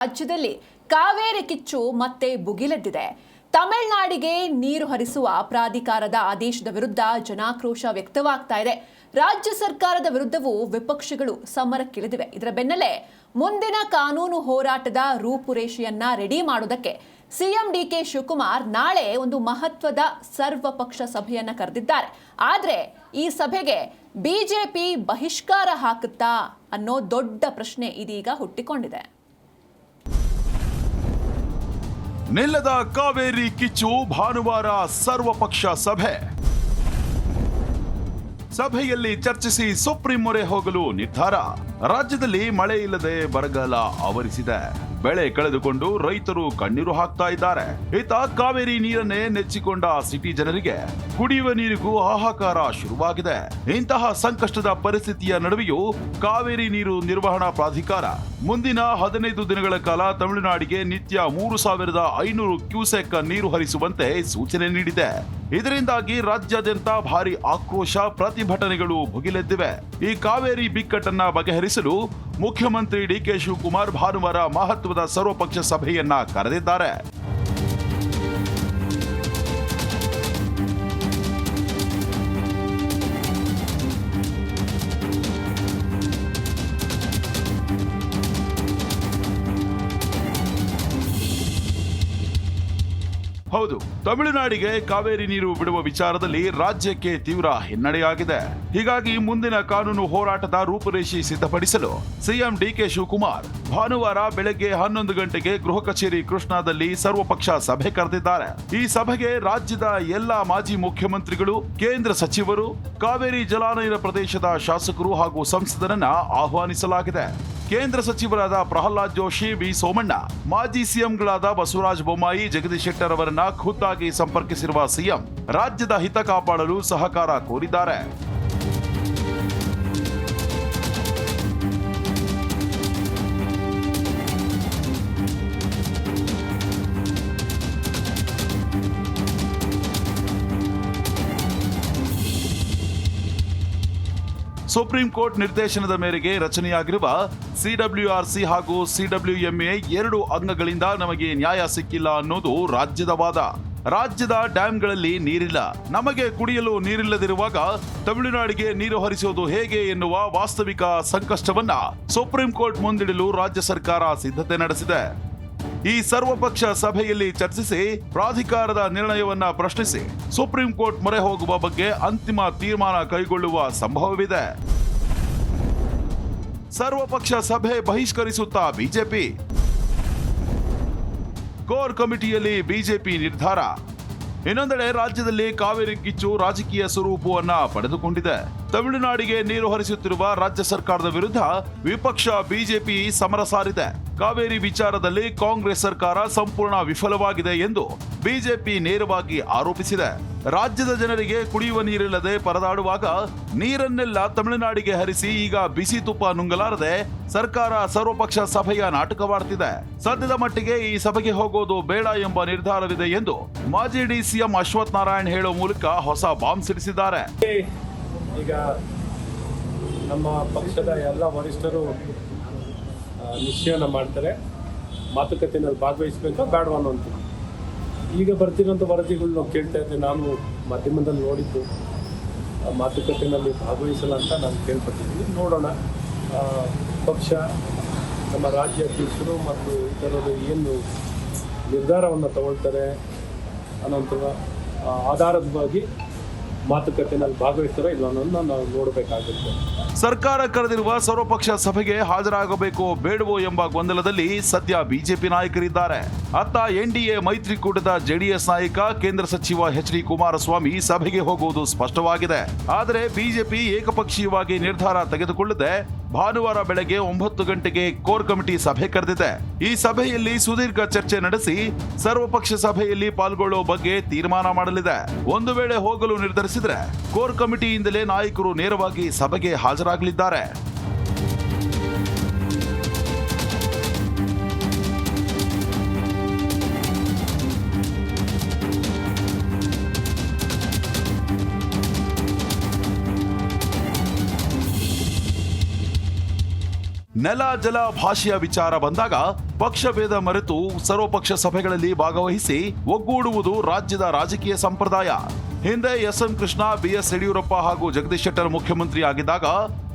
ರಾಜ್ಯದಲ್ಲಿ ಕಾವೇರಿ ಕಿಚ್ಚು ಮತ್ತೆ ಭುಗಿಲೆದ್ದಿದೆ. ತಮಿಳುನಾಡಿಗೆ ನೀರು ಹರಿಸುವ ಪ್ರಾಧಿಕಾರದ ಆದೇಶದ ವಿರುದ್ಧ ಜನಾಕ್ರೋಶ ವ್ಯಕ್ತವಾಗ್ತಾ ಇದೆ. ರಾಜ್ಯ ಸರ್ಕಾರದ ವಿರುದ್ಧವೂ ವಿಪಕ್ಷಗಳು ಸಮರಕ್ಕಿಳಿದಿವೆ. ಇದರ ಬೆನ್ನಲ್ಲೇ ಮುಂದಿನ ಕಾನೂನು ಹೋರಾಟದ ರೂಪುರೇಷೆಯನ್ನ ರೆಡಿ ಮಾಡೋದಕ್ಕೆ ಸಿಎಂ ಡಿಕೆ ಶಿವಕುಮಾರ್ ನಾಳೆ ಒಂದು ಮಹತ್ವದ ಸರ್ವಪಕ್ಷ ಸಭೆಯನ್ನ ಕರೆದಿದ್ದಾರೆ. ಆದ್ರೆ ಈ ಸಭೆಗೆ ಬಿಜೆಪಿ ಬಹಿಷ್ಕಾರ ಹಾಕುತ್ತಾ ಅನ್ನೋ ದೊಡ್ಡ ಪ್ರಶ್ನೆ ಇದೀಗ ಹುಟ್ಟಿಕೊಂಡಿದೆ. ನಿಲ್ಲದ ಕಾವೇರಿ ಕಿಚ್ಚು, ಭಾನುವಾರ ಸರ್ವಪಕ್ಷ ಸಭೆ. ಸಭೆಯಲ್ಲಿ ಚರ್ಚಿಸಿ ಸುಪ್ರೀಂ ಮೊರೆ ಹೋಗಲು ನಿರ್ಧಾರ. ರಾಜ್ಯದಲ್ಲಿ ಮಳೆ ಇಲ್ಲದೆ ಬರಗಾಲ ಆವರಿಸಿದೆ. ಬೆಳೆ ಕಳೆದುಕೊಂಡು ರೈತರು ಕಣ್ಣೀರು ಹಾಕ್ತಾ ಇದ್ದಾರೆ. ಈತ ಕಾವೇರಿ ನೀರನ್ನೇ ನೆಚ್ಚಿಕೊಂಡ ಸಿಟಿ ಜನರಿಗೆ ಕುಡಿಯುವ ನೀರಿಗೂ ಹಾಹಾಕಾರ ಶುರುವಾಗಿದೆ. ಇಂತಹ ಸಂಕಷ್ಟದ ಪರಿಸ್ಥಿತಿಯ ನಡುವೆಯೂ ಕಾವೇರಿ ನೀರು ನಿರ್ವಹಣಾ ಪ್ರಾಧಿಕಾರ ಮುಂದಿನ 15 ದಿನಗಳ ಕಾಲ ತಮಿಳುನಾಡಿಗೆ ನಿತ್ಯ 3500 ಕ್ಯೂಸೆಕ್ ನೀರು ಹರಿಸುವಂತೆ ಸೂಚನೆ ನೀಡಿದೆ. ಇದರಿಂದಾಗಿ ರಾಜ್ಯಾದ್ಯಂತ ಭಾರಿ ಆಕ್ರೋಶ, ಪ್ರತಿಭಟನೆಗಳು ಭುಗಿಲೆದ್ದಿವೆ. ಈ ಕಾವೇರಿ ಬಿಕ್ಕಟ್ಟನ್ನ ಬಗೆಹರಿಸಲು ಮುಖ್ಯಮಂತ್ರಿ ಡಿಕೆ ಶಿವಕುಮಾರ್ ಭಾನುವಾರ ಮಹತ್ವದ ಸರ್ವಪಕ್ಷ ಸಭೆಯನ್ನ ಕರೆದಿದ್ದಾರೆ. ಹೌದು, ತಮಿಳುನಾಡಿಗೆ ಕಾವೇರಿ ನೀರು ಬಿಡುವ ವಿಚಾರದಲ್ಲಿ ರಾಜ್ಯಕ್ಕೆ ತೀವ್ರ ಹಿನ್ನಡೆಯಾಗಿದೆ. ಹೀಗಾಗಿ ಮುಂದಿನ ಕಾನೂನು ಹೋರಾಟದ ರೂಪುರೇಷೆ ಸಿದ್ಧಪಡಿಸಲು ಸಿಎಂ ಡಿಕೆ ಶಿವಕುಮಾರ್ ಭಾನುವಾರ ಬೆಳಗ್ಗೆ 11 ಗಂಟೆಗೆ ಗೃಹ ಕಚೇರಿ ಕೃಷ್ಣಾದಲ್ಲಿ ಸರ್ವಪಕ್ಷ ಸಭೆ ಕರೆದಿದ್ದಾರೆ. ಈ ಸಭೆಗೆ ರಾಜ್ಯದ ಎಲ್ಲಾ ಮಾಜಿ ಮುಖ್ಯಮಂತ್ರಿಗಳು, ಕೇಂದ್ರ ಸಚಿವರು, ಕಾವೇರಿ ಜಲಾನಯನ ಪ್ರದೇಶದ ಶಾಸಕರು ಹಾಗೂ ಸಂಸದರನ್ನ ಆಹ್ವಾನಿಸಲಾಗಿದೆ. ಕೇಂದ್ರ ಸಚಿವರಾದ ಪ್ರಹ್ಲಾದ್ ಜೋಶಿ, ವಿ ಸೋಮಣ್ಣ, ಮಾಜಿ ಸಿಎಂಗಳಾದ ಬಸವರಾಜ ಬೊಮ್ಮಾಯಿ, ಜಗದೀಶ್ ಶೆಟ್ಟರ್ ಅವರನ್ನ ಖುದ್ದಾಗಿ ಸಂಪರ್ಕಿಸಿರುವ ಸಿಎಂ ರಾಜ್ಯದ ಹಿತ ಕಾಪಾಡಲು ಸಹಕಾರ ಕೋರಿದ್ದಾರೆ. ಸುಪ್ರೀಂ ಕೋರ್ಟ್ ನಿರ್ದೇಶನದ ಮೇರೆಗೆ ರಚನೆಯಾಗಿರುವ ಸಿಡಬ್ಲ್ಯೂಆರ್ಸಿ ಹಾಗೂ ಸಿಡಬ್ಲ್ಯೂಎಂಎ 2 ಅಂಗಗಳಿಂದ ನಮಗೆ ನ್ಯಾಯ ಸಿಕ್ಕಿಲ್ಲ ಅನ್ನೋದು ರಾಜ್ಯದ ವಾದ. ರಾಜ್ಯದ ಡ್ಯಾಂಗಳಲ್ಲಿ ನೀರಿಲ್ಲ, ನಮಗೆ ಕುಡಿಯಲು ನೀರಿಲ್ಲದಿರುವಾಗ ತಮಿಳುನಾಡಿಗೆ ನೀರು ಹರಿಸುವುದು ಹೇಗೆ ಎನ್ನುವ ವಾಸ್ತವಿಕ ಸಂಕಷ್ಟವನ್ನ ಸುಪ್ರೀಂ ಕೋರ್ಟ್ ಮುಂದಿಡಲು ರಾಜ್ಯ ಸರ್ಕಾರ ಸಿದ್ಧತೆ ನಡೆಸಿದೆ. ಈ ಸರ್ವಪಕ್ಷ ಸಭೆಯಲ್ಲಿ ಚರ್ಚಿಸಿ ಪ್ರಾಧಿಕಾರದ ನಿರ್ಣಯವನ್ನ ಪ್ರಶ್ನಿಸಿ ಸುಪ್ರೀಂ ಕೋರ್ಟ್ ಮೊರೆ ಹೋಗುವ ಬಗ್ಗೆ ಅಂತಿಮ ತೀರ್ಮಾನ ಕೈಗೊಳ್ಳುವ ಸಂಭವವಿದೆ. ಸರ್ವಪಕ್ಷ ಸಭೆ ಬಹಿಷ್ಕರಿಸುತ್ತಾ ಬಿಜೆಪಿ. ಕೋರ್ ಕಮಿಟಿಯಲ್ಲಿ ಬಿಜೆಪಿ ನಿರ್ಧಾರ. ಇನ್ನೊಂದೆಡೆ ರಾಜ್ಯದಲ್ಲಿ ಕಾವೇರಿ ಕಿಚ್ಚು ರಾಜಕೀಯ ಸ್ವರೂಪವನ್ನ ಪಡೆದುಕೊಂಡಿದೆ. ತಮಿಳುನಾಡಿಗೆ ನೀರು ಹರಿಸುತ್ತಿರುವ ರಾಜ್ಯ ಸರ್ಕಾರದ ವಿರುದ್ಧ ವಿಪಕ್ಷ ಬಿಜೆಪಿ ಸಮರ ಸಾರಿದೆ. ಕಾವೇರಿ ವಿಚಾರದಲ್ಲಿ ಕಾಂಗ್ರೆಸ್ ಸರ್ಕಾರ ಸಂಪೂರ್ಣ ವಿಫಲವಾಗಿದೆ ಎಂದು ಬಿಜೆಪಿ ನೇರವಾಗಿ ಆರೋಪಿಸಿದೆ. ರಾಜ್ಯದ ಜನರಿಗೆ ಕುಡಿಯುವ ನೀರಿಲ್ಲದೆ ಪರದಾಡುವಾಗ ನೀರನ್ನೆಲ್ಲ ತಮಿಳುನಾಡಿಗೆ ಹರಿಸಿ ಈಗ ಬಿಸಿ ತುಪ್ಪ ನುಂಗಲಾರದೆ ಸರ್ಕಾರ ಸರ್ವಪಕ್ಷ ಸಭೆಯ ನಾಟಕವಾಡ್ತಿದೆ. ಸದ್ಯದ ಮಟ್ಟಿಗೆ ಈ ಸಭೆಗೆ ಹೋಗೋದು ಬೇಡ ಎಂಬ ನಿರ್ಧಾರವಿದೆ ಎಂದು ಮಾಜಿ ಡಿಸಿಎಂ ಅಶ್ವಥ್ ನಾರಾಯಣ್ ಹೇಳುವ ಮೂಲಕ ಹೊಸ ಬಾಂಬ್ ಸಿಡಿಸಿದ್ದಾರೆ. ಈಗ ನಮ್ಮ ಪಕ್ಷದ ಎಲ್ಲ ವರಿಷ್ಠರು ನಿಶ್ಚಯನ ಮಾಡ್ತಾರೆ, ಮಾತುಕತೆಯಲ್ಲಿ ಭಾಗವಹಿಸಬೇಕಾ ಬೇಡವಾ ಅನ್ನೋಂಥ. ಈಗ ಬರ್ತಿರೋಂಥ ವರದಿಗಳು ನಾವು ಕೇಳ್ತಾ ಇದ್ದೆ, ನಾನು ಮಾಧ್ಯಮದಲ್ಲಿ ನೋಡಿದ್ದು. ಮಾತುಕತೆಯಲ್ಲಿ ಭಾಗವಹಿಸಲ್ಲ ಅಂತ ನಾನು ಕೇಳ್ಪಟ್ಟಿದ್ದೀನಿ. ನೋಡೋಣ, ಪಕ್ಷ, ನಮ್ಮ ರಾಜ್ಯ ಅಧ್ಯಕ್ಷರು ಮತ್ತು ಇತರರು ಏನು ನಿರ್ಧಾರವನ್ನು ತಗೊಳ್ತಾರೆ ಅನ್ನೋಂಥ ಆಧಾರದ ಬಗ್ಗೆ ಮಾತುಕತೆಯಲ್ಲಿ ಭಾಗವಹಿಸ್ತಾರೋ ಇಲ್ಲ ಅನ್ನೋದನ್ನ ನಾವು ನೋಡಬೇಕಾಗುತ್ತೆ. ಸರ್ಕಾರ ಕರೆದಿರುವ ಸರ್ವಪಕ್ಷ ಸಭೆಗೆ ಹಾಜರಾಗಬೇಕೋ ಬೇಡವೋ ಎಂಬ ಗೊಂದಲದಲ್ಲಿ ಸದ್ಯ ಬಿಜೆಪಿ ನಾಯಕರಿದ್ದಾರೆ. ಅತ್ತ ಎನ್ಡಿಎ ಮೈತ್ರಿಕೂಟದ ಜೆಡಿಎಸ್ ನಾಯಕ ಕೇಂದ್ರ ಸಚಿವ ಎಚ್.ಡಿ. ಕುಮಾರಸ್ವಾಮಿ ಸಭೆಗೆ ಹೋಗುವುದು ಸ್ಪಷ್ಟವಾಗಿದೆ. ಆದರೆ ಬಿಜೆಪಿ ಏಕಪಕ್ಷೀಯವಾಗಿ ನಿರ್ಧಾರ ತೆಗೆದುಕೊಳ್ಳದೆ ಭಾನುವಾರ ಬೆಳಗ್ಗೆ 9 ಗಂಟೆಗೆ ಕೋರ್ ಕಮಿಟಿ ಸಭೆ ಕರೆದಿದೆ. ಈ ಸಭೆಯಲ್ಲಿ ಸುದೀರ್ಘ ಚರ್ಚೆ ನಡೆಸಿ ಸರ್ವಪಕ್ಷ ಸಭೆಯಲ್ಲಿ ಪಾಲ್ಗೊಳ್ಳುವ ಬಗ್ಗೆ ತೀರ್ಮಾನ ಮಾಡಲಿದೆ. ಒಂದು ವೇಳೆ ಹೋಗಲು ನಿರ್ಧರಿಸಿದ್ರೆ ಕೋರ್ ಕಮಿಟಿಯಿಂದಲೇ ನಾಯಕರು ನೇರವಾಗಿ ಸಭೆಗೆ ಹಾಜರಾಗಲಿದ್ದಾರೆ. ನೆಲ ಜಲ ಭಾಷೆಯ ವಿಚಾರ ಬಂದಾಗ ಪಕ್ಷಭೇದ ಮರೆತು ಸರ್ವಪಕ್ಷ ಸಭೆಗಳಲ್ಲಿ ಭಾಗವಹಿಸಿ ಒಗ್ಗೂಡುವುದು ರಾಜ್ಯದ ರಾಜಕೀಯ ಸಂಪ್ರದಾಯ. ಹಿಂದೆ ಎಸ್.ಎಂ. ಕೃಷ್ಣ, ಬಿ.ಎಸ್. ಯಡಿಯೂರಪ್ಪ ಹಾಗೂ ಜಗದೀಶ್ ಶೆಟ್ಟರ್ ಮುಖ್ಯಮಂತ್ರಿ ಆಗಿದ್ದಾಗ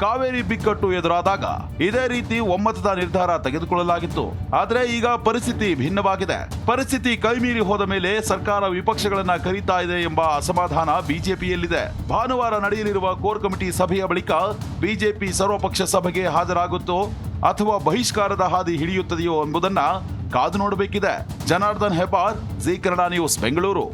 ಕಾವೇರಿ ಬಿಕ್ಕಟ್ಟು ಎದುರಾದಾಗ ಇದೇ ರೀತಿ ಒಮ್ಮತದ ನಿರ್ಧಾರ ತೆಗೆದುಕೊಳ್ಳಲಾಗಿತ್ತು. ಆದರೆ ಈಗ ಪರಿಸ್ಥಿತಿ ಭಿನ್ನವಾಗಿದೆ. ಪರಿಸ್ಥಿತಿ ಕೈಮೀರಿ ಹೋದ ಮೇಲೆ ಸರ್ಕಾರ ವಿಪಕ್ಷಗಳನ್ನ ಕರೀತಾ ಇದೆ ಎಂಬ ಅಸಮಾಧಾನ ಬಿಜೆಪಿಯಲ್ಲಿದೆ. ಭಾನುವಾರ ನಡೆಯಲಿರುವ ಕೋರ್ ಕಮಿಟಿ ಸಭೆಯ ಬಳಿಕ ಬಿಜೆಪಿ ಸರ್ವಪಕ್ಷ ಸಭೆಗೆ ಹಾಜರಾಗುತ್ತೋ ಅಥವಾ ಬಹಿಷ್ಕಾರದ ಹಾದಿ ಹಿಡಿಯುತ್ತದೆಯೋ ಎಂಬುದನ್ನ ಕಾದು ನೋಡಬೇಕಿದೆ. Janardhan Hebbar, Zee Kannada news, Bengaluru.